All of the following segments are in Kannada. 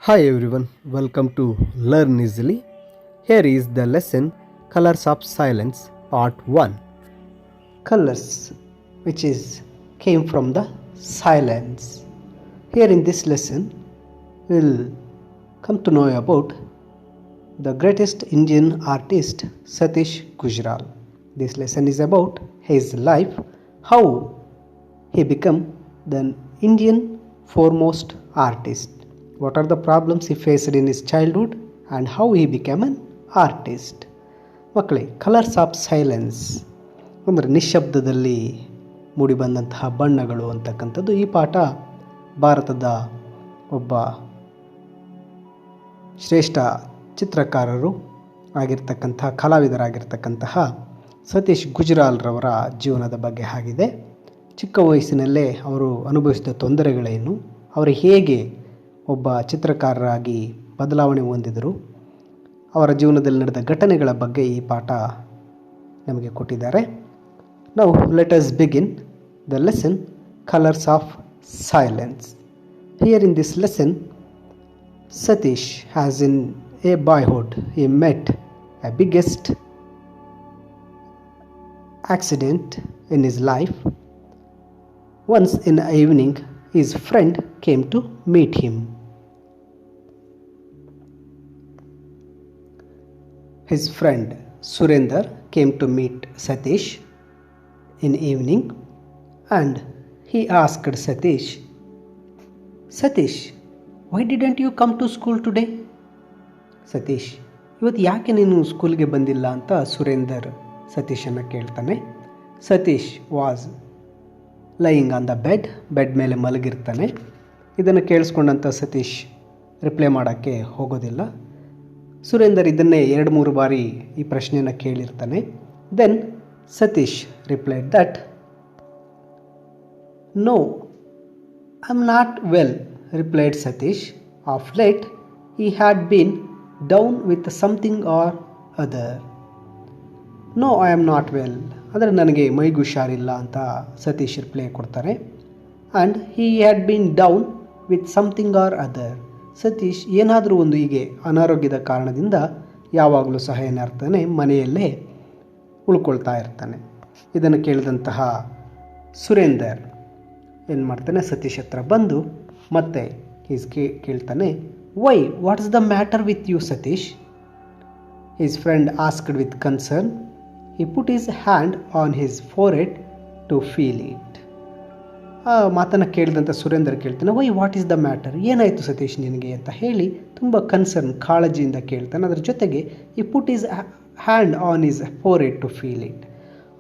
Hi everyone, welcome to Learn Easily. Here is the lesson Colors of Silence Part 1. Colors, which is came from the silence. Here in this lesson, we'll come to know about the greatest Indian artist Satish Gujral. This lesson is about his life, how he became the Indian foremost artist. What are the problems he faced in his childhood and how he became an artist. ಮಕ್ಕಳೇ, ಕಲರ್ಸ್ ಆಫ್ ಸೈಲೆನ್ಸ್ ಅಂದರೆ ನಿಶ್ಶಬ್ದದಲ್ಲಿ ಮೂಡಿಬಂದಂತಹ ಬಣ್ಣಗಳು ಅಂತಕ್ಕಂಥದ್ದು ಈ ಪಾಠ ಭಾರತದ ಒಬ್ಬ ಶ್ರೇಷ್ಠ ಚಿತ್ರಕಾರರು ಆಗಿರ್ತಕ್ಕಂತಹ ಕಲಾವಿದರಾಗಿರ್ತಕ್ಕಂತಹ ಸತೀಶ್ ಗುಜ್ರಾಲ್ರವರ ಜೀವನದ ಬಗ್ಗೆ ಆಗಿದೆ. ಚಿಕ್ಕ ವಯಸ್ಸಿನಲ್ಲೇ ಅವರು ಅನುಭವಿಸಿದ ತೊಂದರೆಗಳೇನು, ಅವರು ಹೇಗೆ ಒಬ್ಬ ಚಿತ್ರಕಾರರಾಗಿ ಬದಲಾವಣೆ ಹೊಂದಿದರು, ಅವರ ಜೀವನದಲ್ಲಿ ನಡೆದ ಘಟನೆಗಳ ಬಗ್ಗೆ ಈ ಪಾಠ ನಮಗೆ ಕೊಟ್ಟಿದ್ದಾರೆ. Now let us begin the lesson colours of silence. Here in this lesson Satish has in a boyhood he met a biggest accident in his life. Once in the evening his friend came to meet him. His friend Surender came to meet Satish in evening and he asked Satish, Satish, why didn't you come to school today? Satish, ಇವತ್ತು ಯಾಕೆ ನೀನು ಸ್ಕೂಲ್ಗೆ ಬಂದಿಲ್ಲ ಅಂತ ಸುರೇಂದರ್ ಸತೀಶನ್ನು ಕೇಳ್ತಾನೆ. Satish was lying on the bed ಮೇಲೆ ಮಲಗಿರ್ತಾನೆ. ಇದನ್ನು ಕೇಳಿಸ್ಕೊಂಡಂಥ ಸತೀಶ್ ರಿಪ್ಲೈ ಮಾಡೋಕ್ಕೆ ಹೋಗೋದಿಲ್ಲ. ಸುರೇಂದರ್ ಇದನ್ನೇ 2-3 ಬಾರಿ ಈ ಪ್ರಶ್ನೆಯನ್ನು ಕೇಳಿರ್ತಾನೆ. Then Satish replied that no, I am not well, replied Satish. Of late he had been down with something or other. No, I am not well ಅಂದರೆ ನನಗೆ ಮೈಗೆ ಹುಷಾರಿಲ್ಲ ಅಂತ ಸತೀಶ್ ರಿಪ್ಲೈ ಕೊಡ್ತಾರೆ. And he had been down with something or other. Satish ಏನಾದರೂ ಒಂದು ಹೀಗೆ ಅನಾರೋಗ್ಯದ ಕಾರಣದಿಂದ ಯಾವಾಗಲೂ ಸಹ ಏನಾಗ್ತಾನೆ, ಮನೆಯಲ್ಲೇ ಉಳ್ಕೊಳ್ತಾ ಇರ್ತಾನೆ. ಇದನ್ನು ಕೇಳಿದಂತಹ ಸುರೇಂದರ್ ಏನು ಮಾಡ್ತಾನೆ, ಸತೀಶ್ ಹತ್ರ ಬಂದು ಮತ್ತೆ ಕೇಳ್ತಾನೆ, why, what's the matter with you Satish? His friend asked with concern. He put his hand on his forehead to feel it. ಆ ಮಾತನ್ನು ಕೇಳಿದಂಥ ಸುರೇಂದರ್ ಕೇಳ್ತಾನೆ, why, what is the matter, ಏನಾಯಿತು ಸತೀಶ್ ನಿನಗೆ ಅಂತ ಹೇಳಿ ತುಂಬ ಕನ್ಸರ್ನ್, ಕಾಳಜಿಯಿಂದ ಕೇಳ್ತಾನೆ. ಅದರ ಜೊತೆಗೆ he put his hand on his forehead to feel it.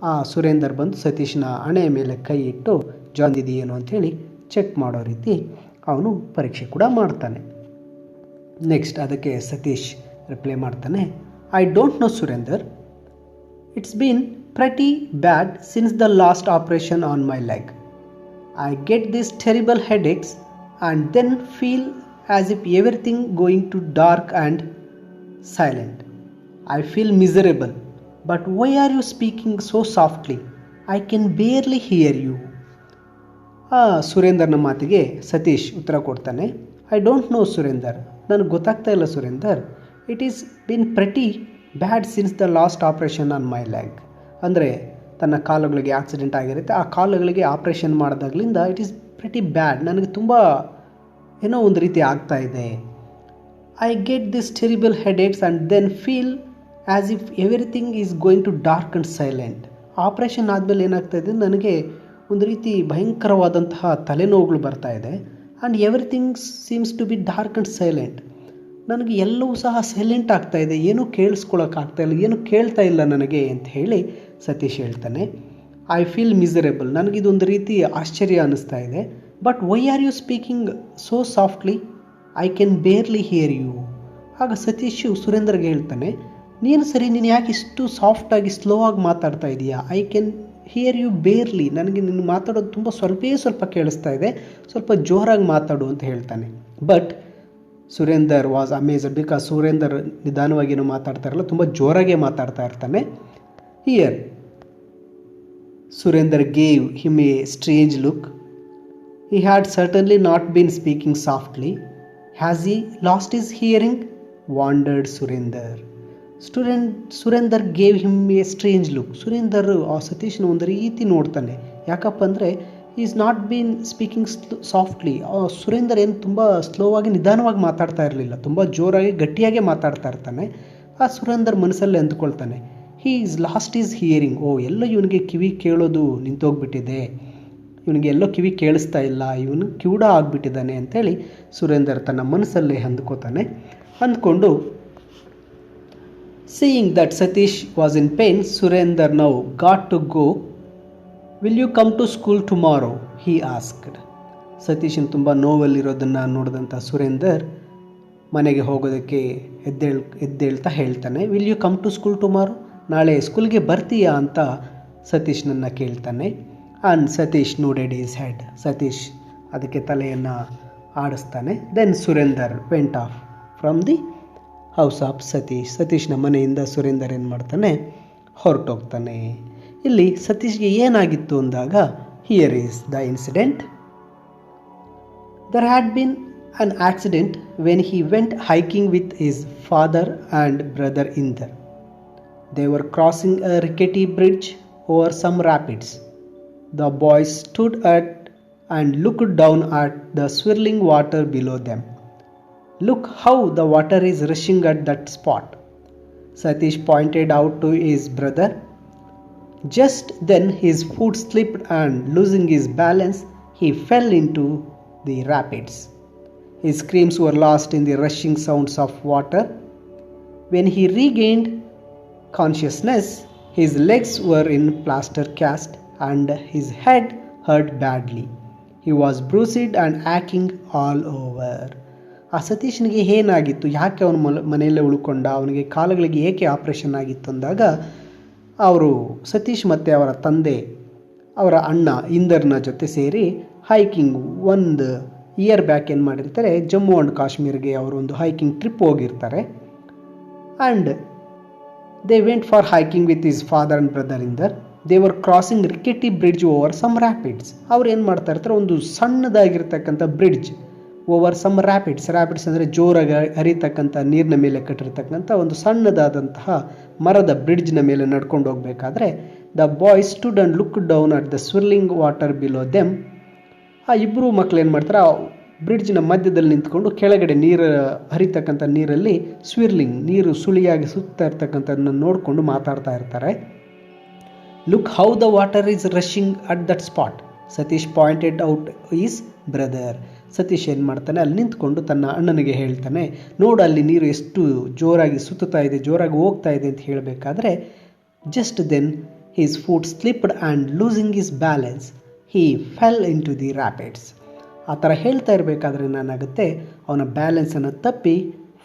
ಆ ಸುರೇಂದರ್ ಬಂದು ಸತೀಶ್ನ ಹಣೆಯ ಮೇಲೆ ಕೈ ಇಟ್ಟು ಜಾಂದಿದೆಯೇನು ಅಂಥೇಳಿ ಚೆಕ್ ಮಾಡೋ ರೀತಿ ಅವನು ಪರೀಕ್ಷೆ ಕೂಡ ಮಾಡ್ತಾನೆ. ನೆಕ್ಸ್ಟ್ ಅದಕ್ಕೆ ಸತೀಶ್ ರಿಪ್ಲೈ ಮಾಡ್ತಾನೆ, I don't know Surender, it's been pretty bad since the last operation on my leg. I get these terrible headaches and then feel as if everything going to dark and silent. I feel miserable. But why are you speaking so softly? I can barely hear you. ಸುರೇಂದರ್ನ ಮಾತಿಗೆ ಸತೀಶ್ ಉತ್ತರ ಕೊಡ್ತಾನೆ, ಐ ಡೋಂಟ್ ನೋ ಸುರೇಂದರ್, ನನಗೆ ಗೊತ್ತಾಗ್ತಾ ಇಲ್ಲ Surender. It is been pretty bad since the last operation on my leg. ಅಂದರೆ ತನ್ನ ಕಾಲುಗಳಿಗೆ ಆಕ್ಸಿಡೆಂಟ್ ಆಗಿರುತ್ತೆ, ಆ ಕಾಲುಗಳಿಗೆ ಆಪ್ರೇಷನ್ ಮಾಡಿದಾಗಲಿಂದ ಇಟ್ ಈಸ್ ಪ್ರೆಟಿ ಬ್ಯಾಡ್, ನನಗೆ ತುಂಬ ಏನೋ ಒಂದು ರೀತಿ ಆಗ್ತಾ ಇದೆ. I get this terrible headaches and then feel as if everything is going to dark and silent. Operation ಆದಮೇಲೆ ಏನಾಗ್ತಾ ಇದೆ, ನನಗೆ ಒಂದು ರೀತಿ ಭಯಂಕರವಾದಂತಹ ತಲೆನೋವುಗಳು ಬರ್ತಾ ಇದೆ. And everything seems to be dark and silent. ನನಗೆ ಎಲ್ಲವೂ ಸಹ ಸೈಲೆಂಟ್ ಆಗ್ತಾ ಇದೆ, ಏನೂ ಕೇಳಿಸ್ಕೊಳ್ಳೋಕ್ಕಾಗ್ತಾ ಇಲ್ಲ, ಏನೂ ಕೇಳ್ತಾ ಇಲ್ಲ ನನಗೆ ಅಂತ ಹೇಳಿ ಸತೀಶ್ ಹೇಳ್ತಾನೆ. ಐ ಫೀಲ್ ಮಿಸರೇಬಲ್, ನನಗಿದೊಂದು ರೀತಿ ಆಶ್ಚರ್ಯ ಅನ್ನಿಸ್ತಾ ಇದೆ. But why are you speaking so softly? I can barely hear you. ಆಗ ಸತೀಶು ಸುರೇಂದ್ರಗೆ ಹೇಳ್ತಾನೆ, ನೀನು ಸರಿ, ನೀನು ಯಾಕೆ ಇಷ್ಟು ಸಾಫ್ಟಾಗಿ ಸ್ಲೋ ಆಗಿ ಮಾತಾಡ್ತಾ ಇದೀಯಾ? I can hear you barely, ನನಗೆ ನೀನು ಮಾತಾಡೋದು ತುಂಬ ಸ್ವಲ್ಪ ಕೇಳಿಸ್ತಾ ಇದೆ, ಸ್ವಲ್ಪ ಜೋರಾಗಿ ಮಾತಾಡು ಅಂತ ಹೇಳ್ತಾನೆ. But Surender was amazed because Surender ನಿಧಾನವಾಗಿಯೂ ಮಾತಾಡ್ತಾ ಇರಲ್ಲ, ತುಂಬ ಜೋರಾಗೆ ಮಾತಾಡ್ತಾ ಇರ್ತಾನೆ. Here Surender gave him a strange look. He had certainly not been speaking softly. Has he lost his hearing? Wondered Surender. Surender gave him a strange look. Surender ಆ ಸತೀಶ್ನ ಒಂದು ರೀತಿ ನೋಡ್ತಾನೆ. ಯಾಕಪ್ಪ ಅಂದರೆ is not been speaking softly. Surender ಏನು ತುಂಬ ಸ್ಲೋ ಆಗಿ ನಿಧಾನವಾಗಿ ಮಾತಾಡ್ತಾ ಇರಲಿಲ್ಲ, ತುಂಬ ಜೋರಾಗಿ ಗಟ್ಟಿಯಾಗಿ ಮಾತಾಡ್ತಾ ಇರ್ತಾನೆ. ಆ ಸುರೇಂದರ್ ಮನಸ್ಸಲ್ಲೇ ಅಂದ್ಕೊಳ್ತಾನೆ, he is lost his hearing. ಎಲ್ಲೋ ಇವನಿಗೆ ಕಿವಿ ಕೇಳೋದು ನಿಂತೋಗ್ಬಿಟ್ಟಿದೆ, ಇವನಿಗೆ ಎಲ್ಲೋ ಕಿವಿ ಕೇಳಿಸ್ತಾ ಇಲ್ಲ, ಇವನು ಕಿವುಡ ಆಗಿಬಿಟ್ಟಿದ್ದಾನೆ ಅಂತೇಳಿ ಸುರೇಂದರ್ ತನ್ನ ಮನಸ್ಸಲ್ಲೇ ಅಂದ್ಕೋತಾನೆ. ಅಂದ್ಕೊಂಡು seeing that Satish was in pain, Surender now got to go. Will you come to school tomorrow? He asked. Satheesan ತುಂಬ ನೋವಲ್ಲಿರೋದನ್ನು ನೋಡಿದಂಥ ಸುರೇಂದರ್ ಮನೆಗೆ ಹೋಗೋದಕ್ಕೆ ಎದ್ದೇಳ್ತಾ ಹೇಳ್ತಾನೆ, will you come to school tomorrow? ನಾಳೆ ಸ್ಕೂಲ್ಗೆ ಬರ್ತೀಯಾ ಅಂತ ಸತೀಶ್ನನ್ನು ಕೇಳ್ತಾನೆ. And Satish nodded his head. Satish ಅದಕ್ಕೆ ತಲೆಯನ್ನು ಆಡಿಸ್ತಾನೆ. Then Surender went off from the house of Satish. ಸತೀಶ್ನ ಮನೆಯಿಂದ ಸುರೇಂದರ್ ಏನು ಮಾಡ್ತಾನೆ, ಹೊರಟೋಗ್ತಾನೆ. ಇಲ್ಲಿ ಸತೀಶ್ಗೆ ಏನಾಗಿತ್ತು ಅಂದಾಗ, here is the incident. There had been an accident when he went hiking with his father and brother Inder. They were crossing a rickety bridge over some rapids. The boys stood at and looked down at the swirling water below them. Look how the water is rushing at that spot, Satish pointed out to his brother. Just then his foot slipped and losing his balance, he fell into the rapids. His screams were lost in the rushing sounds of water. When he regained consciousness, his legs were in plaster cast and his head hurt badly. He was bruised and aching all over. ಆ ಸತೀಶ್ನಿಗೆ ಏನಾಗಿತ್ತು, ಯಾಕೆ ಅವನು ಮನೆಯಲ್ಲೇ ಉಳ್ಕೊಂಡ, ಅವನಿಗೆ ಕಾಲುಗಳಿಗೆ ಏಕೆ ಆಪ್ರೇಷನ್ ಆಗಿತ್ತು ಅಂದಾಗ, ಅವರು ಸತೀಶ್ ಮತ್ತು ಅವರ ತಂದೆ ಅವರ ಅಣ್ಣ ಇಂದರ್ನ ಜೊತೆ ಸೇರಿ ಹೈಕಿಂಗ್ ಒಂದು ಇಯರ್ ಬ್ಯಾಕ್ ಏನು ಮಾಡಿರ್ತಾರೆ, ಜಮ್ಮು ಆ್ಯಂಡ್ ಕಾಶ್ಮೀರ್ಗೆ ಅವರು ಒಂದು ಹೈಕಿಂಗ್ ಟ್ರಿಪ್ ಹೋಗಿರ್ತಾರೆ. And they went for hiking with his father and brother Inder. They were crossing rickety bridge over some rapids. ಅವ್ರು ಏನು ಮಾಡ್ತಾ ಇರ್ತಾರೆ, ಒಂದು ಸಣ್ಣದಾಗಿರ್ತಕ್ಕಂಥ bridge over some rapids. Rapids ಅಂದರೆ ಜೋರಾಗಿ ಹರಿತಕ್ಕಂಥ ನೀರಿನ ಮೇಲೆ ಕಟ್ಟಿರ್ತಕ್ಕಂಥ ಒಂದು ಸಣ್ಣದಾದಂತಹ ಮರದ ಬ್ರಿಡ್ಜ್ನ ಮೇಲೆ ನಡ್ಕೊಂಡು ಹೋಗಬೇಕಾದ್ರೆ, the boys stood and look down at the swirling water below them. ಆ ಇಬ್ಬರು ಮಕ್ಕಳು ಏನು ಮಾಡ್ತಾರೆ, ಆ ಬ್ರಿಡ್ಜ್ನ ಮಧ್ಯದಲ್ಲಿ ನಿಂತ್ಕೊಂಡು ಕೆಳಗಡೆ ನೀರು ಹರಿತಕ್ಕಂಥ ನೀರಲ್ಲಿ ಸ್ವಿರ್ಲಿಂಗ್, ನೀರು ಸುಳಿಯಾಗಿ ಸುತ್ತಾ ಇರ್ತಕ್ಕಂಥದ್ದನ್ನು ನೋಡಿಕೊಂಡು ಮಾತಾಡ್ತಾ ಇರ್ತಾರೆ. Look how the water is rushing at that spot, Satish pointed out is brother. Satish ಏನು ಮಾಡ್ತಾನೆ, ಅಲ್ಲಿ ನಿಂತ್ಕೊಂಡು ತನ್ನ ಅಣ್ಣನಿಗೆ ಹೇಳ್ತಾನೆ, ನೋಡು ಅಲ್ಲಿ ನೀರು ಎಷ್ಟು ಜೋರಾಗಿ ಸುತ್ತುತ್ತಾ ಇದೆ, ಜೋರಾಗಿ ಹೋಗ್ತಾ ಇದೆ ಅಂತ ಹೇಳಬೇಕಾದ್ರೆ, just then his foot slipped and losing his balance he fell into the rapids. ಆ ಥರ ಹೇಳ್ತಾ ಇರಬೇಕಾದ್ರೆ ಏನಾಗುತ್ತೆ, ಅವನ ಬ್ಯಾಲೆನ್ಸನ್ನು ತಪ್ಪಿ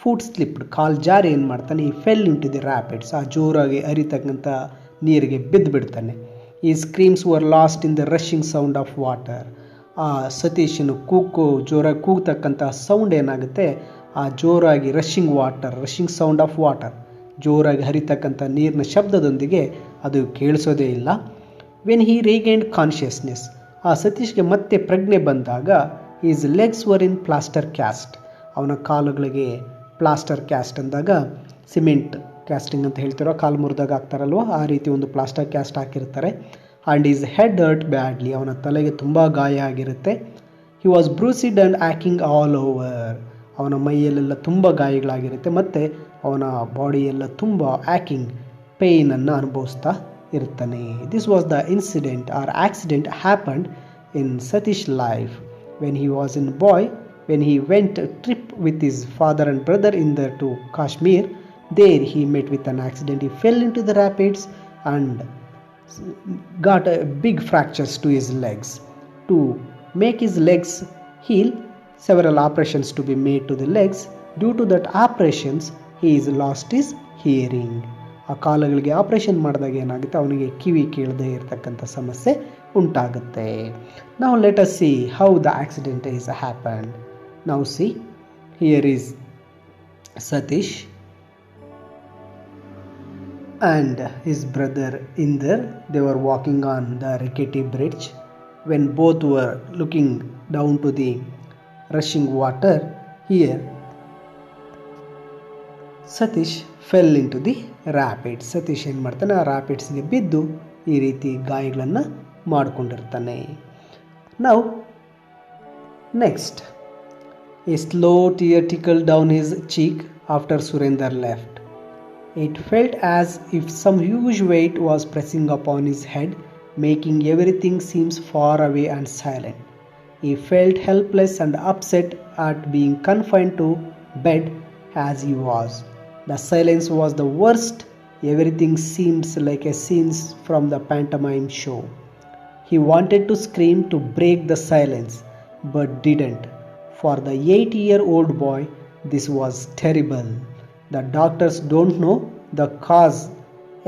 ಫುಟ್ ಸ್ಲಿಪ್ಡ್, ಕಾಲು ಜಾರಿ ಏನು ಮಾಡ್ತಾನೆ, he fell into the rapids, ಆ ಜೋರಾಗಿ ಹರಿತಕ್ಕಂಥ ನೀರಿಗೆ ಬಿದ್ದು ಬಿಡ್ತಾನೆ. His screams were lost in the rushing sound of water. ಆ ಸತೀಶನು ಜೋರಾಗಿ ಕೂಗ್ತಕ್ಕಂಥ ಸೌಂಡ್ ಏನಾಗುತ್ತೆ, ಆ ಜೋರಾಗಿ ರಶಿಂಗ್ ಸೌಂಡ್ ಆಫ್ ವಾಟರ್, ಜೋರಾಗಿ ಹರಿತಕ್ಕಂಥ ನೀರಿನ ಶಬ್ದದೊಂದಿಗೆ ಅದು ಕೇಳಿಸೋದೇ ಇಲ್ಲ. ವೆನ್ ಹಿ ರೀಗೈನ್ಡ್ ಕಾನ್ಷಿಯಸ್ನೆಸ್, ಆ ಸತೀಶ್ಗೆ ಮತ್ತೆ ಪ್ರಜ್ಞೆ ಬಂದಾಗ, his legs were in plaster cast, ಅವನ ಕಾಲುಗಳಿಗೆ ಪ್ಲಾಸ್ಟರ್ ಕ್ಯಾಸ್ಟ್ ಅಂದಾಗ ಸಿಮೆಂಟ್ ಕ್ಯಾಸ್ಟಿಂಗ್ ಅಂತ ಹೇಳ್ತಿರೋ, ಕಾಲು ಮುರಿದಾಗ ಹಾಕ್ತಾರಲ್ವ, ಆ ರೀತಿ ಒಂದು ಪ್ಲಾಸ್ಟರ್ ಕ್ಯಾಸ್ಟ್ ಹಾಕಿರ್ತಾರೆ. And his head hurt badly, ಅವನ ತಲೆಗೆ ತುಂಬ ಗಾಯ ಆಗಿರುತ್ತೆ. He was bruised and aching all over, ಅವನ ಮೈಯಲ್ಲೆಲ್ಲ ತುಂಬ ಗಾಯಗಳಾಗಿರುತ್ತೆ ಮತ್ತು ಅವನ ಬಾಡಿಯೆಲ್ಲ ತುಂಬ ಆ್ಯಕಿಂಗ್ ಪೇಯ್ನನ್ನು ಅನುಭವಿಸ್ತಾ ಇರ್ತಾನೆ. This was the incident or accident happened in Satish life when he was in boy. When he went trip with his father and brother in the to Kashmir, there he met with an accident. He fell into the rapids and got big fractures to his legs. To make his legs heal, several operations to be made to the legs. Due to that operations, he is lost his hearing. ಆ ಕಾಲುಗಳಿಗೆ ಆಪರೇಷನ್ ಮಾಡಿದಾಗ ಏನಾಗುತ್ತೆ, ಅವನಿಗೆ ಕಿವಿ ಕೇಳದೆ ಇರತಕ್ಕಂಥ ಸಮಸ್ಯೆ ಉಂಟಾಗುತ್ತೆ. Now let us see how the accident is happened. Now see, here is Satish and his brother Inder. They were walking on the rickety bridge. When both were looking down to the rushing water, here Satish fell into the rapids. Satish ಏನು ಮಾಡ್ತಾನೆ, ಆ ರ್ಯಾಪಿಡ್ಸ್ಗೆ ಬಿದ್ದು ಈ ರೀತಿ ಗಾಯಗಳನ್ನು ಮಾಡಿಕೊಂಡಿರ್ತಾನೆ. ನಾವು next, A slow tear trickled down his cheek after Surender left. It felt as if some huge weight was pressing upon his head, making everything seem far away and silent. He felt helpless and upset at being confined to bed as he was. The silence was the worst. Everything seemed like a scene from the pantomime show. He wanted to scream to break the silence, but didn't. For the 8-year-old boy, this was terrible. The doctors don't know the cause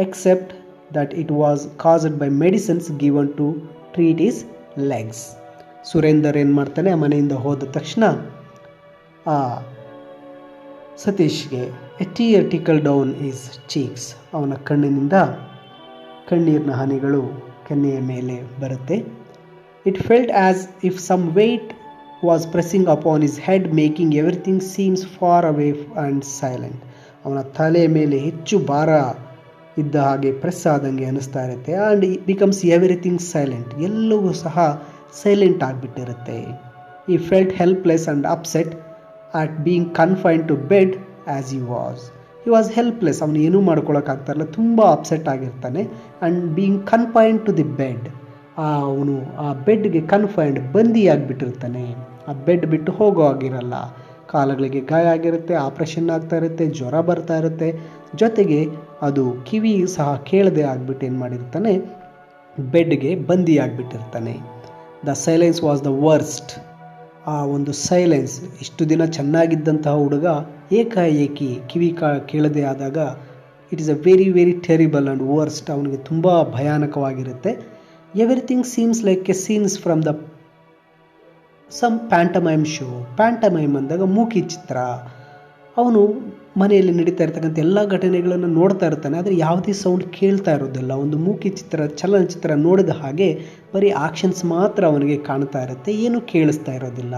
except that it was caused by medicines given to treat his legs. Surender ಏನು ಮಾಡ್ತಾನೆ, ಮನೆಯಿಂದ ಹೋದ ತಕ್ಷಣ ಆ ಸತೀಶ್ಗೆ a tear trickle down his cheeks, ಅವನ ಕಣ್ಣಿನಿಂದ ಕಣ್ಣೀರಿನ ಹನಿಗಳು ಕೆನ್ನೆಯ ಮೇಲೆ ಬರುತ್ತೆ. It felt as if some weight was pressing upon his head, making everything seems far away and silent. ಅವನ ತಲೆಯ ಮೇಲೆ ಹೆಚ್ಚು ಭಾರ ಇದ್ದ ಹಾಗೆ ಪ್ರೆಸ್ ಆದಂಗೆ ಅನಿಸ್ತಾ ಇರುತ್ತೆ. ಆ್ಯಂಡ್ ಬಿಕಮ್ಸ್ ಎವ್ರಿಥಿಂಗ್ ಸೈಲೆಂಟ್, ಎಲ್ಲವೂ ಸಹ ಸೈಲೆಂಟ್ ಆಗಿಬಿಟ್ಟಿರುತ್ತೆ. He felt helpless and upset at being confined to bed as he was helpless. ಅವನು ಏನೂ ಮಾಡ್ಕೊಳಕ್ಕಾಗ್ತಾರಲ್ಲ, ತುಂಬ ಅಪ್ಸೆಟ್ ಆಗಿರ್ತಾನೆ. And being confined to the bed, ಅವನು ಆ ಬೆಡ್ಗೆ ಕನ್ಫೈನ್ಡ್, ಬಂದಿಯಾಗಿಬಿಟ್ಟಿರ್ತಾನೆ. ಆ ಬೆಡ್ ಬಿಟ್ಟು ಹೋಗೋ ಆಗಿರಲ್ಲ. ಕಾಲುಗಳಿಗೆ ಗಾಯ ಆಗಿರುತ್ತೆ, ಆಪ್ರೇಷನ್ ಆಗ್ತಾ ಇರುತ್ತೆ, ಜ್ವರ ಬರ್ತಾ ಇರುತ್ತೆ, ಜೊತೆಗೆ ಅದು ಕಿವಿ ಸಹ ಕೇಳದೆ ಆಗಿಬಿಟ್ಟು ಏನು ಮಾಡಿರ್ತಾನೆ, ಬೆಡ್ಗೆ ಬಂದಿಯಾಗಿಬಿಟ್ಟಿರ್ತಾನೆ. The silence was the worst. ಆ ಒಂದು ಸೈಲೆನ್ಸ್, ಇಷ್ಟು ದಿನ ಚೆನ್ನಾಗಿದ್ದಂತಹ ಹುಡುಗ ಏಕಾಏಕಿ ಕಿವಿ ಕೇಳದೆ ಆದಾಗ it is a very very terrible and worst. ಅವನಿಗೆ ತುಂಬ ಭಯಾನಕವಾಗಿರುತ್ತೆ. Everything seems like a scenes from the some pantomime show. Pantomime ಅಂದಾಗ ಮೂಕಿ ಚಿತ್ರ. ಅವನು ಮನೆಯಲ್ಲಿ ನಡೀತಾ ಇರ್ತಕ್ಕಂಥ ಎಲ್ಲ ಘಟನೆಗಳನ್ನು ನೋಡ್ತಾ ಇರ್ತಾನೆ, ಆದರೆ ಯಾವುದೇ ಸೌಂಡ್ ಕೇಳ್ತಾ ಇರೋದಿಲ್ಲ. ಒಂದು ಮೂಕಿ ಚಿತ್ರ, ಚಲನಚಿತ್ರ ನೋಡಿದ ಹಾಗೆ ಬರೀ ಆಕ್ಷನ್ಸ್ ಮಾತ್ರ ಅವನಿಗೆ ಕಾಣ್ತಾ ಇರುತ್ತೆ, ಏನೂ ಕೇಳಿಸ್ತಾ ಇರೋದಿಲ್ಲ.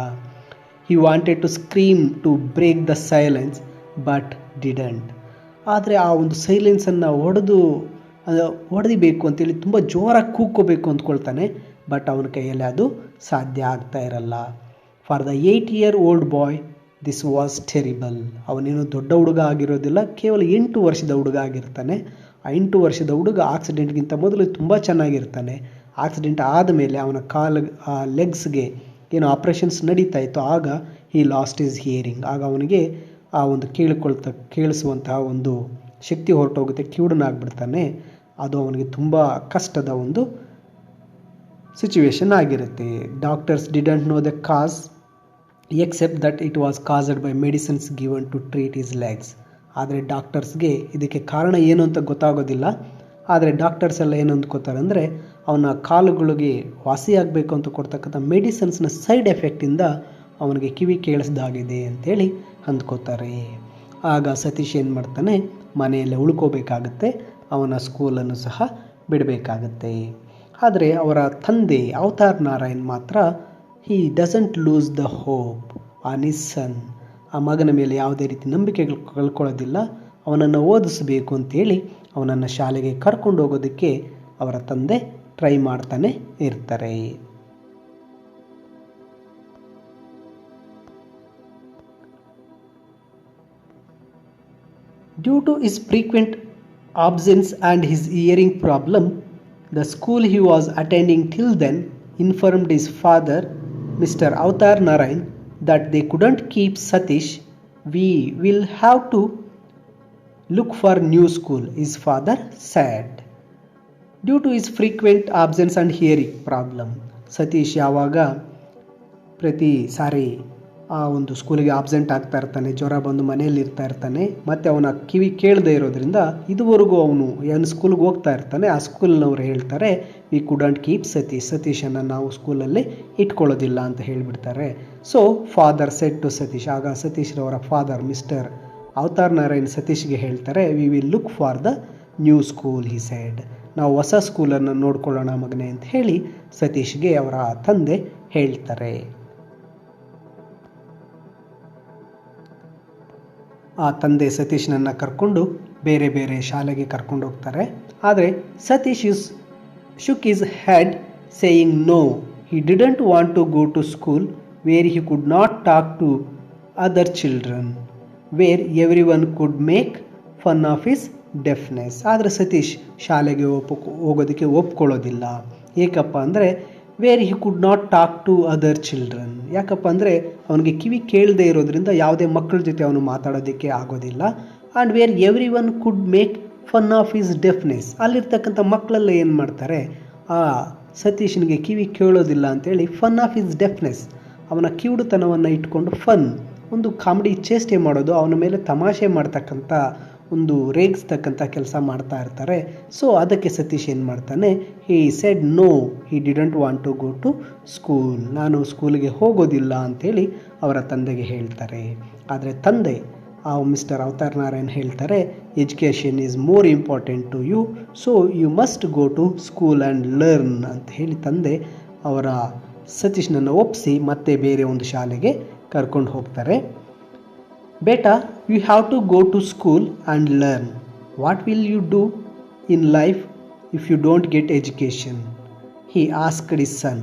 He wanted to scream to break the silence but didn't. ಆದರೆ ಆ ಒಂದು ಸೈಲೆನ್ಸನ್ನು ಹೊಡೆದಿಬೇಕು ಅಂತೇಳಿ ತುಂಬ ಜೋರಾಗಿ ಕೂಕ್ಕೋಬೇಕು ಅಂದ್ಕೊಳ್ತಾನೆ, ಬಟ್ ಅವನ ಕೈಯಲ್ಲಿ ಅದು ಸಾಧ್ಯ ಆಗ್ತಾ ಇರಲ್ಲ. For the 8-year-old boy this was terrible. ಅವನೇನು ದೊಡ್ಡ ಹುಡುಗ ಆಗಿರೋದಿಲ್ಲ, ಕೇವಲ 8 ವರ್ಷದ ಹುಡುಗ ಆಗಿರ್ತಾನೆ. ಆ 8 ವರ್ಷದ ಹುಡುಗ ಆಕ್ಸಿಡೆಂಟ್ಗಿಂತ ಮೊದಲು ತುಂಬ ಚೆನ್ನಾಗಿರ್ತಾನೆ. ಆಕ್ಸಿಡೆಂಟ್ ಆದಮೇಲೆ ಅವನ ಲೆಗ್ಸ್ಗೆ ಏನು ಆಪ್ರೇಷನ್ಸ್ ನಡೀತಾ ಇತ್ತು, ಆಗ ಹಿ ಲಾಸ್ಟ್ ಈಸ್ ಹಿಯರಿಂಗ್. ಆಗ ಅವನಿಗೆ ಆ ಒಂದು ಕೇಳಿಸುವಂತಹ ಒಂದು ಶಕ್ತಿ ಹೊರಟೋಗುತ್ತೆ, ಕಿವುಡನಾಗ್ಬಿಡ್ತಾನೆ. ಅದು ಅವನಿಗೆ ತುಂಬ ಕಷ್ಟದ ಒಂದು ಸಿಚುವೇಶನ್ ಆಗಿರುತ್ತೆ. Doctors didn't know the cause except that it was caused by medicines given to treat his legs. ಆದರೆ ಡಾಕ್ಟರ್ಸ್ಗೆ ಇದಕ್ಕೆ ಕಾರಣ ಏನು ಅಂತ ಗೊತ್ತಾಗೋದಿಲ್ಲ. ಆದರೆ ಡಾಕ್ಟರ್ಸ್ ಎಲ್ಲ ಏನು ಅಂದ್ಕೋತಾರೆ ಅಂದರೆ, ಅವನ ಕಾಲುಗಳಿಗೆ ವಾಸಿಯಾಗಬೇಕು ಅಂತ ಕೊಡ್ತಕ್ಕಂಥ ಮೆಡಿಸಿನ್ಸ್ನ ಸೈಡ್ ಎಫೆಕ್ಟಿಂದ ಅವನಿಗೆ ಕಿವಿ ಕೇಳಿಸ್ದಾಗಿದೆ ಅಂತೇಳಿ ಅಂದ್ಕೋತಾರೆ. ಆಗ ಸತೀಶ್ ಏನು ಮಾಡ್ತಾನೆ, ಮನೆಯಲ್ಲೇ ಉಳ್ಕೋಬೇಕಾಗತ್ತೆ, ಅವನ ಸ್ಕೂಲನ್ನು ಸಹ ಬಿಡಬೇಕಾಗತ್ತೆ. ಆದರೆ ಅವರ ತಂದೆ ಅವತಾರ್ ನಾರಾಯಣ್ ಮಾತ್ರ he doesn't lose the hope on his son. ಆ ಮಗನ ಮೇಲೆ ಯಾವುದೇ ರೀತಿ ನಂಬಿಕೆ ಕಳ್ಕೊಳ್ಳೋದಿಲ್ಲ. ಅವನನ್ನು ಓದಿಸಬೇಕು ಅಂತೇಳಿ ಅವನನ್ನು ಶಾಲೆಗೆ ಕರ್ಕೊಂಡು ಹೋಗೋದಕ್ಕೆ ಅವರ ತಂದೆ ಟ್ರೈ ಮಾಡ್ತಾನೆ ಇರ್ತಾರೆ. Due to his frequent absence and his hearing problem, the school he was attending till then informed his father, Mr. Avatar Narayan, that they couldn't keep Satish. We will have to look for new school, his father said. Due to his frequent absence and hearing problem, Satish ಯಾವಾಗ ಪ್ರತಿ ಸಾರಿ ಆ ಒಂದು ಸ್ಕೂಲಿಗೆ ಆಬ್ಸೆಂಟ್ ಆಗ್ತಾ ಇರ್ತಾನೆ, ಜ್ವರ ಬಂದು ಮನೆಯಲ್ಲಿ ಇರ್ತಾ ಇರ್ತಾನೆ, ಮತ್ತು ಅವನ ಕಿವಿ ಕೇಳದೆ ಇರೋದ್ರಿಂದ ಇದುವರೆಗೂ ಅವನು ಏನು ಸ್ಕೂಲ್ಗೆ ಹೋಗ್ತಾ ಇರ್ತಾನೆ, ಆ ಸ್ಕೂಲ್ನವ್ರು ಹೇಳ್ತಾರೆ, ವಿ ಕುಡಂಟ್ ಕೀಪ್ ಸತೀಶನ್ನು ನಾವು ಸ್ಕೂಲಲ್ಲಿ ಇಟ್ಕೊಳ್ಳೋದಿಲ್ಲ ಅಂತ ಹೇಳಿಬಿಡ್ತಾರೆ. So father said to Satish. ಆಗ ಸತೀಶ್ರವರ ಫಾದರ್ ಮಿಸ್ಟರ್ ಅವತಾರ್ ನಾರಾಯಣ್ ಸತೀಶ್ಗೆ ಹೇಳ್ತಾರೆ, we will look for the new school he said. ನಾವು ಹೊಸ ಸ್ಕೂಲನ್ನು ನೋಡ್ಕೊಳ್ಳೋಣ ಮಗನೇ ಅಂತ ಹೇಳಿ ಸತೀಶ್ಗೆ ಅವರ ತಂದೆ ಹೇಳ್ತಾರೆ. ಆ ತಂದೆ ಸತೀಶ್ನನ್ನು ಕರ್ಕೊಂಡು ಬೇರೆ ಬೇರೆ ಶಾಲೆಗೆ ಕರ್ಕೊಂಡು ಹೋಗ್ತಾರೆ. ಆದರೆ Satish shook his head saying no, he didn't want to go to school where he could not talk to other children, where everyone could make fun of his deafness. ಆದರೆ ಸತೀಶ್ ಶಾಲೆಗೆ ಹೋಗೋದಕ್ಕೆ ಒಪ್ಕೊಳ್ಳೋದಿಲ್ಲ. ಏಕಪ್ಪ ಅಂದರೆ where he could not talk to other children. ಯಾಕಪ್ಪ ಅಂದರೆ ಅವನಿಗೆ ಕಿವಿ ಕೇಳದೇ ಇರೋದ್ರಿಂದ ಯಾವುದೇ ಮಕ್ಕಳ ಜೊತೆ ಅವನು ಮಾತಾಡೋದಕ್ಕೆ ಆಗೋದಿಲ್ಲ. And where every one could make fun of his deafness. ಅಲ್ಲಿರ್ತಕ್ಕಂಥ ಮಕ್ಕಳೆಲ್ಲ ಏನು ಮಾಡ್ತಾರೆ, ಆ ಸತೀಶ್ನಿಗೆ ಕಿವಿ ಕೇಳೋದಿಲ್ಲ ಅಂತೇಳಿ ಫನ್ ಆಫ್ ಹಿಸ್ ಡೆಫ್ನೆಸ್, ಅವನ ಕಿವುಡುತನವನ್ನು ಇಟ್ಕೊಂಡು ಫನ್, ಒಂದು ಕಾಮಿಡಿ ಚೇಷ್ಟೆ ಮಾಡೋದು, ಅವನ ಮೇಲೆ ತಮಾಷೆ ಮಾಡ್ತಕ್ಕಂಥ ಒಂದು ರೇಗಿಸ್ತಕ್ಕಂಥ ಕೆಲಸ ಮಾಡ್ತಾ ಇರ್ತಾರೆ. ಸೊ ಅದಕ್ಕೆ ಸತೀಶ್ ಏನು ಮಾಡ್ತಾನೆ, he said no, he didn't want to go to school, ನಾನು ಸ್ಕೂಲಿಗೆ ಹೋಗೋದಿಲ್ಲ ಅಂಥೇಳಿ ಅವರ ತಂದೆಗೆ ಹೇಳ್ತಾರೆ. ಆದರೆ ತಂದೆ ಮಿಸ್ಟರ್ ಅವತಾರ್ ನಾರಾಯಣ್ ಹೇಳ್ತಾರೆ, education is more important to you, so you must go to school and learn ಅಂತ ಹೇಳಿ ತಂದೆ ಅವರ ಸತೀಶ್ನನ್ನು ಒಪ್ಪಿಸಿ ಮತ್ತೆ ಬೇರೆ ಒಂದು ಶಾಲೆಗೆ ಕರ್ಕೊಂಡು ಹೋಗ್ತಾರೆ. Beta, you have to go to school and learn. What will you do in life if you don't get education? He asked his son.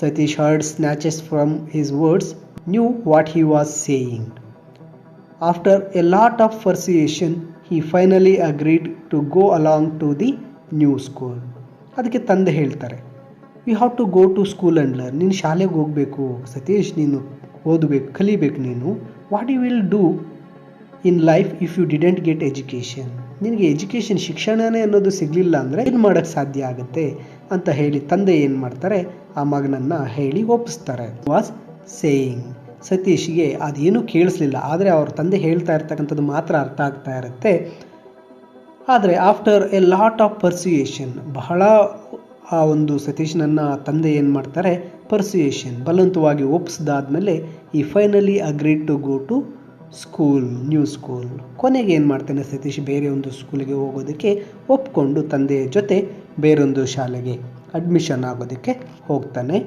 Satish heard snatches from his words, knew what he was saying. After a lot of persuasion, he finally agreed to go along to the new school. ಅದಕ್ಕೆ ತಂದೆ ಹೇಳ್ತಾರೆ, you have to go to school and learn. ನೀನು ಶಾಲೆಗೆ ಹೋಗಬೇಕು ಸತೀಶ್, ನೀನು ಓದಬೇಕು, ಕಲಿಬೇಕು ನೀನು. What you will do in life if you didn't get education? ನಿನಗೆ ಎಜುಕೇಷನ್, ಶಿಕ್ಷಣನೇ ಅನ್ನೋದು ಸಿಗಲಿಲ್ಲ ಅಂದರೆ ಏನು ಮಾಡೋಕ್ಕೆ ಸಾಧ್ಯ ಆಗುತ್ತೆ ಅಂತ ಹೇಳಿ ತಂದೆ ಏನು ಮಾಡ್ತಾರೆ, ಆ ಮಗನನ್ನು ಹೇಳಿ ಒಪ್ಪಿಸ್ತಾರೆ. Was saying. ಸತೀಶ್ಗೆ ಅದೇನೂ ಕೇಳಿಸ್ಲಿಲ್ಲ, ಆದರೆ ಅವ್ರ ತಂದೆ ಹೇಳ್ತಾ ಇರ್ತಕ್ಕಂಥದ್ದು ಮಾತ್ರ ಅರ್ಥ ಆಗ್ತಾ ಇರುತ್ತೆ. ಆದರೆ after A lot of persuasion, ಬಹಳ ಆ ಒಂದು ಸತೀಶ್ನನ್ನು ತಂದೆ ಏನು ಮಾಡ್ತಾರೆ, ಪರ್ಸುಯೇಷನ್, ಬಲವಂತವಾಗಿ ಒಪ್ಪಿಸ್ದಾದ್ಮೇಲೆ he finally agreed to go to school, new school. ಕೊನೆಗೆ ಏನು ಮಾಡ್ತಾನೆ ಸತೀಶ್, ಬೇರೆ ಒಂದು ಸ್ಕೂಲಿಗೆ ಹೋಗೋದಕ್ಕೆ ಒಪ್ಕೊಂಡು ತಂದೆಯ ಜೊತೆ ಬೇರೊಂದು ಶಾಲೆಗೆ ಅಡ್ಮಿಷನ್ ಆಗೋದಕ್ಕೆ ಹೋಗ್ತಾನೆ.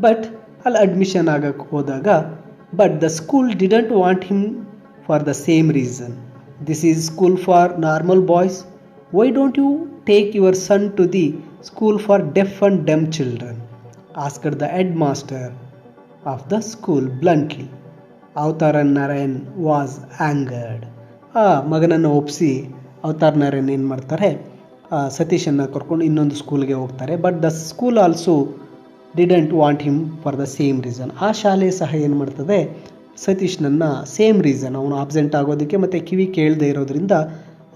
ಬಟ್ ಅಲ್ಲಿ ಅಡ್ಮಿಷನ್ ಆಗಕ್ಕೆ ಹೋದಾಗ, but the school didn't want him for the same reason. This is school for normal boys, why don't you take your son to the school for deaf and dumb children? Asked the head master of the school bluntly. Avtar Narayan was angered. ಆ ಮಗನನ್ನು ಒಪ್ಪಿಸಿ ಅವತಾರ್ ನಾರಾಯಣ್ ಏನು ಮಾಡ್ತಾರೆ, ಸತೀಶನ್ನು ಕರ್ಕೊಂಡು ಇನ್ನೊಂದು ಸ್ಕೂಲ್ಗೆ ಹೋಗ್ತಾರೆ. But the school also didn't want him for the same reason. ಆ ಶಾಲೆ ಸಹ ಏನು ಮಾಡ್ತದೆ, ಸತೀಶ್ನನ್ನು ಸೇಮ್ ರೀಸನ್, ಅವನು ಆಬ್ಸೆಂಟ್ ಆಗೋದಕ್ಕೆ ಮತ್ತು ಕಿವಿ ಕೇಳದೆ ಇರೋದ್ರಿಂದ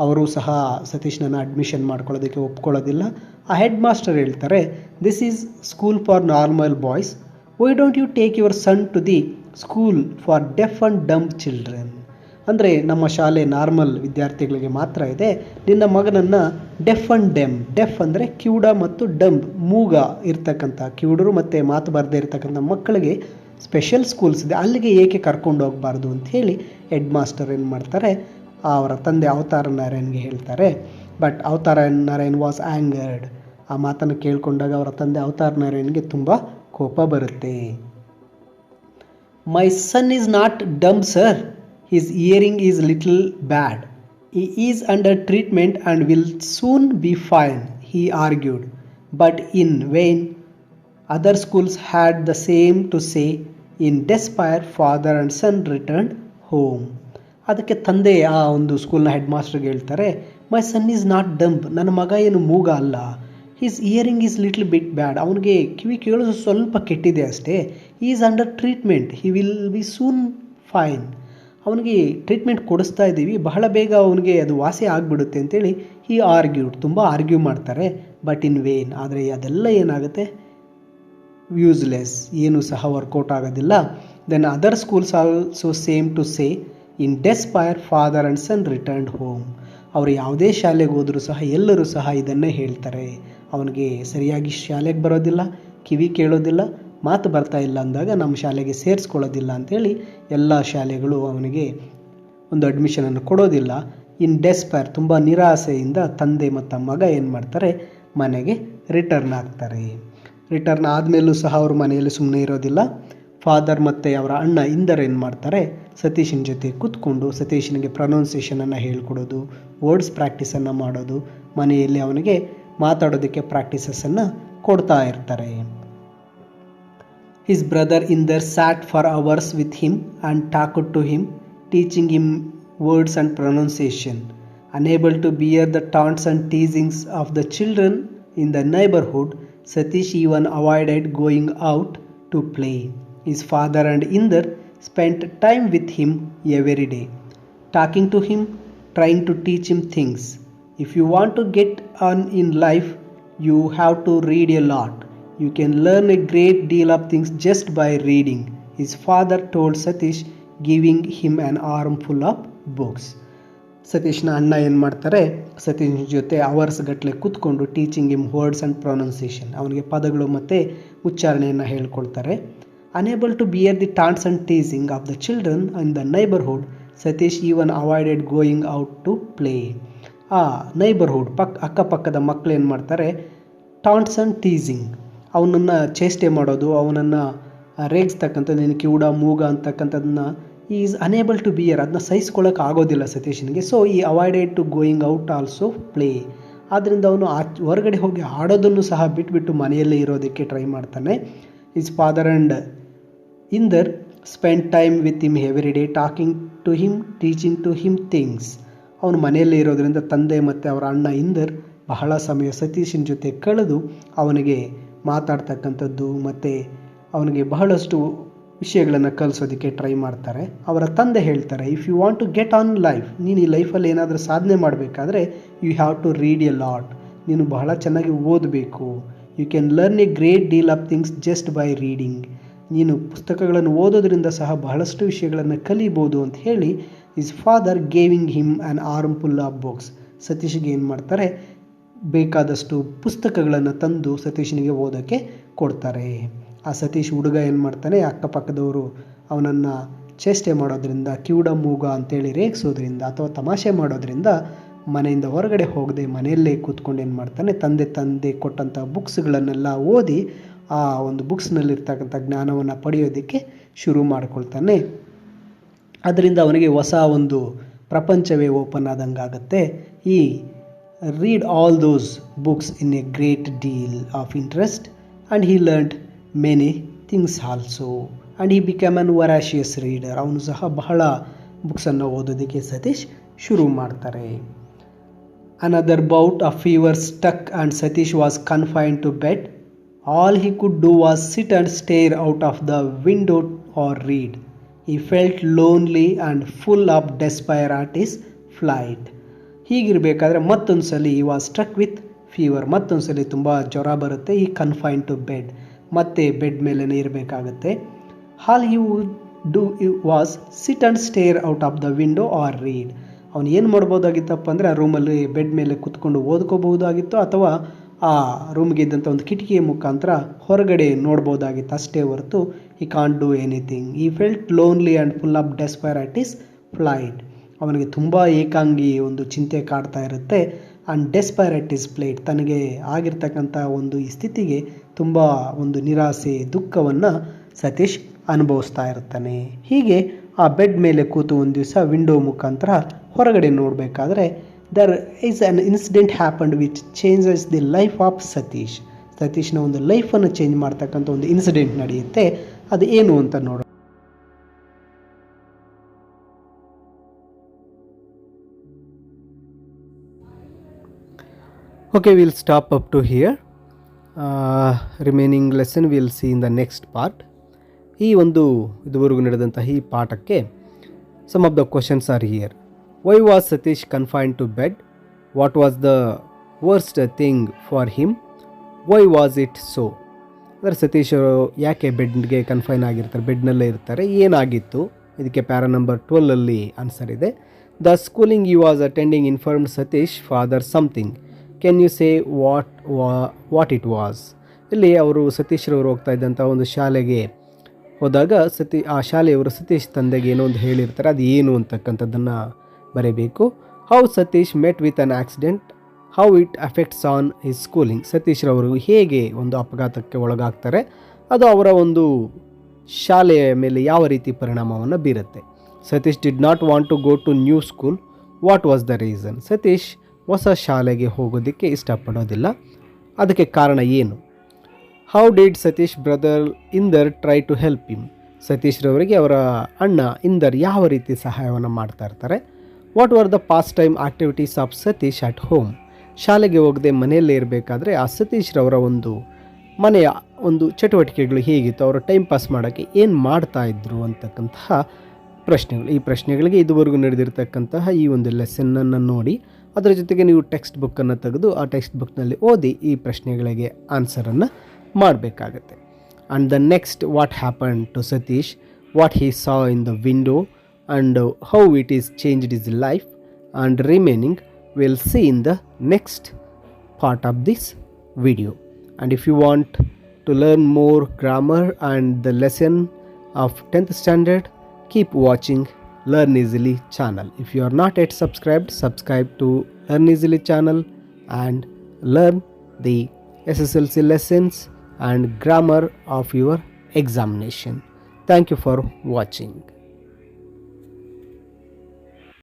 ಅವರು ಸಹ ಸತೀಶ್ನನ್ನು ಅಡ್ಮಿಷನ್ ಮಾಡ್ಕೊಳ್ಳೋದಕ್ಕೆ ಒಪ್ಕೊಳ್ಳೋದಿಲ್ಲ. ಆ ಹೆಡ್ ಮಾಸ್ಟರ್ ಹೇಳ್ತಾರೆ, this is school for normal boys, why don't you take your son to the school for deaf and dumb children? ಅಂದರೆ ನಮ್ಮ ಶಾಲೆ ನಾರ್ಮಲ್ ವಿದ್ಯಾರ್ಥಿಗಳಿಗೆ ಮಾತ್ರ ಇದೆ, ನಿನ್ನ ಮಗನನ್ನು ಡೆಫ್ ಆ್ಯಂಡ್ ಡೆಮ್, ಡೆಫ್ ಅಂದರೆ ಕಿವುಡ ಮತ್ತು ಡಂಬ್, ಮೂಗ ಇರ್ತಕ್ಕಂಥ, ಕಿವುಡರು ಮತ್ತು ಮಾತು ಬರದೇ ಇರ್ತಕ್ಕಂಥ ಮಕ್ಕಳಿಗೆ ಸ್ಪೆಷಲ್ ಸ್ಕೂಲ್ಸ್ ಇದೆ, ಅಲ್ಲಿಗೆ ಏಕೆ ಕರ್ಕೊಂಡು ಹೋಗಬಾರ್ದು ಅಂಥೇಳಿ ಹೆಡ್ ಮಾಸ್ಟರ್ ಏನು ಮಾಡ್ತಾರೆ, ಅವರ ತಂದೆ ಅವತಾರ್ ನಾರಾಯಣ್ಗೆ ಹೇಳ್ತಾರೆ. But Avatar Narayan was angered. ಆ ಮಾತನ್ನು ಕೇಳಿಕೊಂಡಾಗ ಅವರ ತಂದೆ ಅವತಾರ್ ನಾರಾಯಣ್ಗೆ ತುಂಬ ಕೋಪ ಬರುತ್ತೆ. My son is not dumb sir, his hearing is little bad, he is under treatment and will soon be fine, he argued. But in vain. Other schools had the same to say. In despair, father and son returned home. ಅದಕ್ಕೆ ತಂದೆ ಆ ಒಂದು ಸ್ಕೂಲ್ನ ಹೆಡ್ ಮಾಸ್ಟರ್ಗೆ ಹೇಳ್ತಾರೆ, my son is not dumb, ನನ್ನ ಮಗ ಏನು ಮೂಗ ಅಲ್ಲ. His hearing is little bit bad, ಅವನಿಗೆ ಕಿವಿ ಕೇಳೋದು ಸ್ವಲ್ಪ ಕೆಟ್ಟಿದೆ ಅಷ್ಟೇ. Is under treatment, he will be soon fine, ಅವನಿಗೆ ಟ್ರೀಟ್ಮೆಂಟ್ ಕೊಡಿಸ್ತಾ ಇದ್ದೀವಿ, ಬಹಳ ಬೇಗ ಅವನಿಗೆ ಅದು ವಾಸಿ ಆಗಿಬಿಡುತ್ತೆ ಅಂತೇಳಿ ಈ ಆರ್ಗ್ಯೂಡ್, ತುಂಬ ಆರ್ಗ್ಯೂ ಮಾಡ್ತಾರೆ. ಬಟ್ ಇನ್ ವೇನ್, ಆದರೆ ಅದೆಲ್ಲ ಏನಾಗುತ್ತೆ, ಯೂಸ್ಲೆಸ್, ಏನು ಸಹ ವರ್ಕೌಟ್ ಆಗೋದಿಲ್ಲ. Then other schools also same to say. In despair father and son returned home. ಅವರು ಯಾವುದೇ ಶಾಲೆಗೆ ಹೋದರೂ ಸಹ ಎಲ್ಲರೂ ಸಹ ಇದನ್ನೇ ಹೇಳ್ತಾರೆ, ಅವನಿಗೆ ಸರಿಯಾಗಿ ಶಾಲೆಗೆ ಬರೋದಿಲ್ಲ, ಕಿವಿ ಕೇಳೋದಿಲ್ಲ, ಮಾತು ಬರ್ತಾ ಇಲ್ಲ ಅಂದಾಗ ನಮ್ಮ ಶಾಲೆಗೆ ಸೇರಿಸ್ಕೊಳ್ಳೋದಿಲ್ಲ ಅಂಥೇಳಿ ಎಲ್ಲ ಶಾಲೆಗಳು ಅವನಿಗೆ ಒಂದು ಅಡ್ಮಿಷನನ್ನು ಕೊಡೋದಿಲ್ಲ. ಇನ್ ಡೆಸ್ಪೈರ್, ತುಂಬ ನಿರಾಸೆಯಿಂದ ತಂದೆ ಮತ್ತು ಮಗ ಏನು ಮಾಡ್ತಾರೆ, ಮನೆಗೆ ರಿಟರ್ನ್ ಆಗ್ತಾರೆ. ರಿಟರ್ನ್ ಆದಮೇಲೂ ಸಹ ಅವರು ಮನೆಯಲ್ಲಿ ಸುಮ್ಮನೆ ಇರೋದಿಲ್ಲ. ಫಾದರ್ ಮತ್ತು ಅವರ ಅಣ್ಣ ಇಂದರ್ ಏನು ಮಾಡ್ತಾರೆ, ಸತೀಶನ ಜೊತೆ ಕೂತ್ಕೊಂಡು ಸತೀಶನಿಗೆ ಪ್ರೊನೌನ್ಸಿಯೇಷನನ್ನು ಹೇಳ್ಕೊಡೋದು, ವರ್ಡ್ಸ್ ಪ್ರಾಕ್ಟೀಸನ್ನು ಮಾಡೋದು, ಮನೆಯಲ್ಲಿ ಅವನಿಗೆ ಮಾತಾಡೋದಕ್ಕೆ ಪ್ರಾಕ್ಟೀಸಸ್ಸನ್ನು ಕೊಡ್ತಾ ಇರ್ತಾರೆ. His brother Inder sat for hours with him and talked to him, teaching him words and pronunciation. Unable to bear the taunts and teasings of the children in the neighborhood, Satish even avoided going out to play. His father and Inder spent time with him every day, talking to him, trying to teach him things. If you want to get on in life, you have to read a lot. You can learn a great deal of things just by reading, his father told Satish, giving him an armful of books. ಸತೀಶ್ನ ಅಣ್ಣ ಏನು ಮಾಡ್ತಾರೆ, ಸತೀಶ್ ಜೊತೆ ಅವರ್ಸ್ ಗಟ್ಟಲೆ ಕೂತ್ಕೊಂಡು teaching him words and pronunciation, ಅವನಿಗೆ ಪದಗಳು ಮತ್ತು ಉಚ್ಚಾರಣೆಯನ್ನು ಹೇಳ್ಕೊಳ್ತಾರೆ. Unable to bear the taunts and teasing of the children in the neighbourhood, Satish even avoided going out to play. ಆ ನೈಬರ್ಹುಡ್ ಅಕ್ಕಪಕ್ಕದ ಮಕ್ಕಳು ಏನು ಮಾಡ್ತಾರೆ, ಟಾಂಟ್ಸ್ ಆ್ಯಂಡ್ ಟೀಸಿಂಗ್, ಅವನನ್ನು ಚೇಷ್ಟೆ ಮಾಡೋದು, ಅವನನ್ನು ರೇಗಿಸ್ತಕ್ಕಂಥದ್ದು, ನಿನ್ನ ಕಿವುಡ ಮೂಗ ಅಂತಕ್ಕಂಥದ್ದನ್ನ ಈಸ್ ಅನೇಬಲ್ ಟು ಬಿಯರ್, ಅದನ್ನ ಸಹಿಸ್ಕೊಳ್ಳೋಕೆ ಆಗೋದಿಲ್ಲ ಸತೀಶನಿಗೆ. So he avoided to going out also play, ಆದ್ದರಿಂದ ಅವನು ಹೊರಗಡೆ ಹೋಗಿ ಆಡೋದನ್ನು ಸಹ ಬಿಟ್ಬಿಟ್ಟು ಮನೆಯಲ್ಲೇ ಇರೋದಕ್ಕೆ ಟ್ರೈ ಮಾಡ್ತಾನೆ. His father and Inder spend time with him every day, talking to him, teaching to him things. ಅವನು ಮನೆಯಲ್ಲೇ ಇರೋದರಿಂದ ತಂದೆ ಮತ್ತು ಅವರ ಅಣ್ಣ ಇಂದರ್ ಬಹಳ ಸಮಯ ಸತೀಶನ ಜೊತೆ ಕಳೆದು ಅವನಿಗೆ ಮಾತಾಡ್ತಕ್ಕಂಥದ್ದು ಮತ್ತು ಅವನಿಗೆ ಬಹಳಷ್ಟು ವಿಷಯಗಳನ್ನು ಕಲಿಸೋದಕ್ಕೆ ಟ್ರೈ ಮಾಡ್ತಾರೆ. ಅವರ ತಂದೆ ಹೇಳ್ತಾರೆ, if you want to get on life, ನೀನು ಈ ಲೈಫಲ್ಲಿ ಏನಾದರೂ ಸಾಧನೆ ಮಾಡಬೇಕಾದ್ರೆ you have to read a lot, ನೀನು ಬಹಳ ಚೆನ್ನಾಗಿ ಓದಬೇಕು. You can learn a great deal of things just by reading, ನೀನು ಪುಸ್ತಕಗಳನ್ನು ಓದೋದ್ರಿಂದ ಸಹ ಬಹಳಷ್ಟು ವಿಷಯಗಳನ್ನು ಕಲಿಬೋದು ಅಂತ ಹೇಳಿ his father giving him an armful of books, ಸತೀಶ್ಗೆ ಏನು ಮಾಡ್ತಾರೆ, ಬೇಕಾದಷ್ಟು ಪುಸ್ತಕಗಳನ್ನು ತಂದು ಸತೀಶನಿಗೆ ಓದೋಕ್ಕೆ ಕೊಡ್ತಾರೆ. ಆ ಸತೀಶ್ ಹುಡುಗ ಏನು ಮಾಡ್ತಾನೆ, ಅಕ್ಕಪಕ್ಕದವರು ಅವನನ್ನು ಚೇಷ್ಟೆ ಮಾಡೋದ್ರಿಂದ, ಕಿವುಡ ಮೂಗ ಅಂತೇಳಿ ರೇಗಿಸೋದ್ರಿಂದ ಅಥವಾ ತಮಾಷೆ ಮಾಡೋದ್ರಿಂದ ಮನೆಯಿಂದ ಹೊರಗಡೆ ಹೋಗದೆ ಮನೆಯಲ್ಲೇ ಕೂತ್ಕೊಂಡು ಏನು ಮಾಡ್ತಾನೆ, ತಂದೆ ಕೊಟ್ಟಂಥ ಬುಕ್ಸ್ಗಳನ್ನೆಲ್ಲ ಓದಿ ಆ ಒಂದು ಬುಕ್ಸ್ನಲ್ಲಿರ್ತಕ್ಕಂಥ ಜ್ಞಾನವನ್ನು ಪಡೆಯೋದಕ್ಕೆ ಶುರು ಮಾಡ್ಕೊಳ್ತಾನೆ. ಅದರಿಂದ ಅವನಿಗೆ ಹೊಸ ಒಂದು ಪ್ರಪಂಚವೇ ಓಪನ್ ಆದಂಗೆ ಆಗುತ್ತೆ. ಈ read all those books in a great deal of interest, and he learned many things also, and he became an voracious reader. ಅವನು ಸಹ ಬಹಳ ಬುಕ್ಸನ್ನು ಓದೋದಕ್ಕೆ ಸತೀಶ್ ಶುರು ಮಾಡ್ತಾರೆ. Another bout of fever stuck and Satish was confined to bed. All he could do was sit and stare out of the window or read. He felt lonely and full of despair at his flight. ಹೀಗಿರಬೇಕಾದ್ರೆ ಮತ್ತೊಂದು ಸಲ ಈ ವಾಸ್ ಸ್ಟ್ರಕ್ ವಿತ್ ಫೀವರ್, ಮತ್ತೊಂದು ಸಲ ತುಂಬ ಜ್ವರ ಬರುತ್ತೆ. ಈ ಕನ್ಫೈನ್ ಟು ಬೆಡ್, ಮತ್ತೆ ಬೆಡ್ ಮೇಲೇ ಇರಬೇಕಾಗತ್ತೆ. All you would do was sit and stare out of the window or read. ಅವನು ಏನು ಮಾಡ್ಬೋದಾಗಿತ್ತಪ್ಪ ಅಂದರೆ ಆ ರೂಮಲ್ಲಿ ಬೆಡ್ ಮೇಲೆ ಕುತ್ಕೊಂಡು ಓದ್ಕೋಬಹುದಾಗಿತ್ತು, ಅಥವಾ ಆ ರೂಮ್ಗೆ ಇದ್ದಂಥ ಒಂದು ಕಿಟಕಿಯ ಮುಖಾಂತರ ಹೊರಗಡೆ ನೋಡ್ಬೋದಾಗಿತ್ತು, ಅಷ್ಟೇ ಹೊರತು he can't do anything. He felt lonely and full of despair at his plight. ಅವನಿಗೆ ತುಂಬ ಏಕಾಂಗಿ ಒಂದು ಚಿಂತೆ ಕಾಡ್ತಾ ಇರುತ್ತೆ. And despair at his plight, ತನಗೆ ಆಗಿರ್ತಕ್ಕಂಥ ಒಂದು ಈ ಸ್ಥಿತಿಗೆ ತುಂಬ ಒಂದು ನಿರಾಸೆ, ದುಃಖವನ್ನು ಸತೀಶ್ ಅನುಭವಿಸ್ತಾ ಇರ್ತಾನೆ. ಹೀಗೆ ಆ ಬೆಡ್ ಮೇಲೆ ಕೂತು ಒಂದು ದಿವಸ ವಿಂಡೋ ಮುಖಾಂತರ ಹೊರಗಡೆ ನೋಡಬೇಕಾದ್ರೆ there is an incident happened which changes the life of Satish. ಸತೀಶ್ನ ಒಂದು ಲೈಫನ್ನು ಚೇಂಜ್ ಮಾಡ್ತಕ್ಕಂಥ ಒಂದು ಇನ್ಸಿಡೆಂಟ್ ನಡೆಯುತ್ತೆ. ಅದು ಏನು ಅಂತ ನೋಡೋಣ. Okay, we'll stop up to here. Remaining lesson we'll see in the next part. ಈ ಒಂದು ಇದುವರೆಗೂ ನಡೆದಂತಹ ಈ ಪಾಠಕ್ಕೆ some of the questions are here. Why was Satish confined to bed? What was the worst thing for him? Why was it so? ಅಂದರೆ ಸತೀಶ್ ಯಾಕೆ ಬೆಡ್ಗೆ ಕನ್ಫೈನ್ ಆಗಿರ್ತಾರೆ, ಬೆಡ್ನಲ್ಲೇ ಇರ್ತಾರೆ, ಏನಾಗಿತ್ತು? ಇದಕ್ಕೆ ಪ್ಯಾರಾ ನಂಬರ್ 12ಅಲ್ಲಿ ಆನ್ಸರ್ ಇದೆ. The schooling you was attending informed Satish father something. Can you say what it was? ಇಲ್ಲಿ ಅವರು ಸತೀಶ್ರವರು ಹೋಗ್ತಾ ಇದ್ದಂಥ ಒಂದು ಶಾಲೆಗೆ ಹೋದಾಗ ಆ ಶಾಲೆಯವರು ಸತೀಶ್ ತಂದೆಗೆ ಏನೋ ಒಂದು ಹೇಳಿರ್ತಾರೆ, ಅದು ಏನು ಅಂತಕ್ಕಂಥದ್ದನ್ನು ಬರೀಬೇಕು. How Satish met with an accident, how it affects on his schooling. ಸತೀಶ್ರವರು ಹೇಗೆ ಒಂದು ಅಪಘಾತಕ್ಕೆ ಒಳಗಾಗ್ತಾರೆ, ಅದು ಅವರ ಒಂದು ಶಾಲೆಯ ಮೇಲೆ ಯಾವ ರೀತಿ ಪರಿಣಾಮವನ್ನು ಬೀರುತ್ತೆ. Satish did not want to go to new school. What was the reason? Satish ಹೊಸ ಶಾಲೆಗೆ ಹೋಗೋದಕ್ಕೆ ಇಷ್ಟಪಡೋದಿಲ್ಲ. ಅದಕ್ಕೆ ಕಾರಣ ಏನು? How did Satish brother Inder try to help him? Satish ರವರಿಗೆ ಅವರ ಅಣ್ಣ ಇಂದರ್ ಯಾವ ರೀತಿ ಸಹಾಯವನ್ನು ಮಾಡ್ತಾ ಇರ್ತಾರೆ. What were the pastime activities of Satish at home? ಶಾಲೆಗೆ ಹೋಗದೆ ಮನೆಯಲ್ಲೇ ಇರಬೇಕಾದ್ರೆ ಆ ಸತೀಶ್ ರವರ ಮನೆಯ ಚಟುವಟಿಕೆಗಳು ಹೇಗಿತ್ತು, ಅವರು ಟೈಮ್ ಪಾಸ್ ಮಾಡೋಕ್ಕೆ ಏನು ಮಾಡ್ತಾ ಇದ್ರು ಅಂತಕ್ಕಂತಹ ಪ್ರಶ್ನೆಗಳು. ಈ ಪ್ರಶ್ನೆಗಳಿಗೆ ಇದುವರೆಗೂ ನಡೆದಿರ್ತಕ್ಕಂತಹ ಈ ಒಂದು ಲೆಸನ್ನನ್ನು ನೋಡಿ, ಅದರ ಜೊತೆಗೆ ನೀವು ಟೆಕ್ಸ್ಟ್ ಬುಕ್ಕನ್ನು ತೆಗೆದು ಆ ಟೆಕ್ಸ್ಟ್ ಬುಕ್ನಲ್ಲಿ ಓದಿ ಈ ಪ್ರಶ್ನೆಗಳಿಗೆ ಆನ್ಸರನ್ನು ಮಾಡಬೇಕಾಗತ್ತೆ. And the next, what happen to Satish, what he saw in the window and how it is changed his life and remaining will see in the next part of this video. And if you want to learn more grammar and the lesson of 10th standard, keep watching Learn Easily channel. If you are not yet subscribed, subscribe to Learn Easily channel and learn the SSLC lessons and grammar of your examination. Thank you for watching.